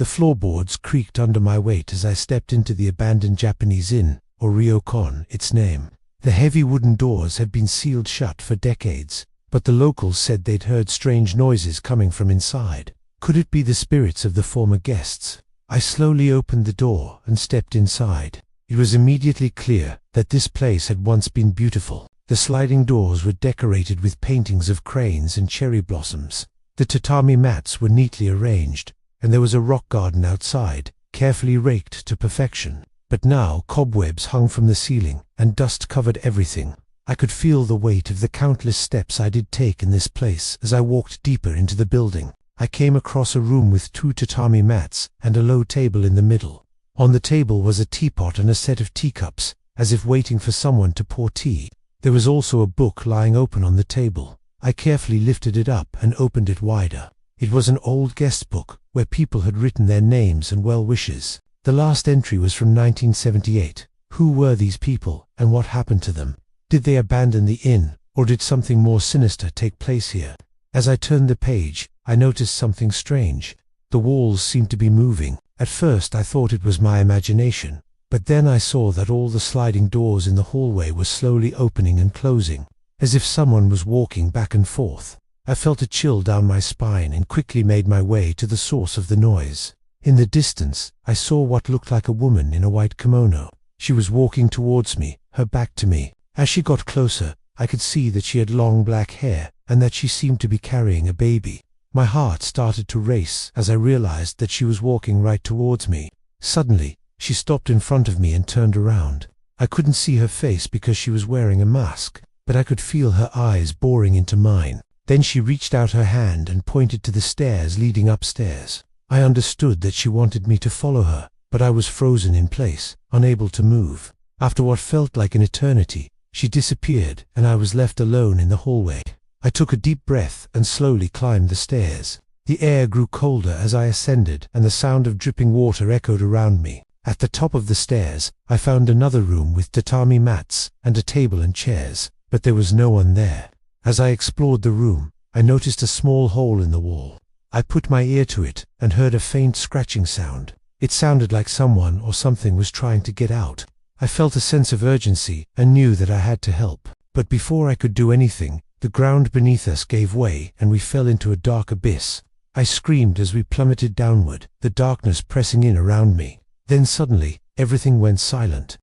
The floorboards creaked under my weight as I stepped into the abandoned Japanese inn, or Ryokan, its name. The heavy wooden doors had been sealed shut for decades, but the locals said they'd heard strange noises coming from inside. Could it be the spirits of the former guests? I slowly opened the door and stepped inside. It was immediately clear that this place had once been beautiful. The sliding doors were decorated with paintings of cranes and cherry blossoms. The tatami mats were neatly arranged, and there was a rock garden outside, carefully raked to perfection. But now cobwebs hung from the ceiling, and dust covered everything. I could feel the weight of the countless steps I did take in this place as I walked deeper into the building. I came across a room with 2 tatami mats and a low table in the middle. On the table was a teapot and a set of teacups, as if waiting for someone to pour tea. There was also a book lying open on the table. I carefully lifted it up and opened it wider. It was an old guest book, where people had written their names and well wishes. The last entry was from 1978. Who were these people, and what happened to them? Did they abandon the inn, or did something more sinister take place here? As I turned the page, I noticed something strange. The walls seemed to be moving. At first I thought it was my imagination, but then I saw that all the sliding doors in the hallway were slowly opening and closing, as if someone was walking back and forth. I felt a chill down my spine and quickly made my way to the source of the noise. In the distance, I saw what looked like a woman in a white kimono. She was walking towards me, her back to me. As she got closer, I could see that she had long black hair and that she seemed to be carrying a baby. My heart started to race as I realized that she was walking right towards me. Suddenly, she stopped in front of me and turned around. I couldn't see her face because she was wearing a mask, but I could feel her eyes boring into mine. Then she reached out her hand and pointed to the stairs leading upstairs. I understood that she wanted me to follow her, but I was frozen in place, unable to move. After what felt like an eternity, she disappeared and I was left alone in the hallway. I took a deep breath and slowly climbed the stairs. The air grew colder as I ascended, and the sound of dripping water echoed around me. At the top of the stairs, I found another room with tatami mats and a table and chairs, but there was no one there. As I explored the room, I noticed a small hole in the wall. I put my ear to it and heard a faint scratching sound. It sounded like someone or something was trying to get out. I felt a sense of urgency and knew that I had to help. But before I could do anything, the ground beneath us gave way and we fell into a dark abyss. I screamed as we plummeted downward, the darkness pressing in around me. Then suddenly, everything went silent.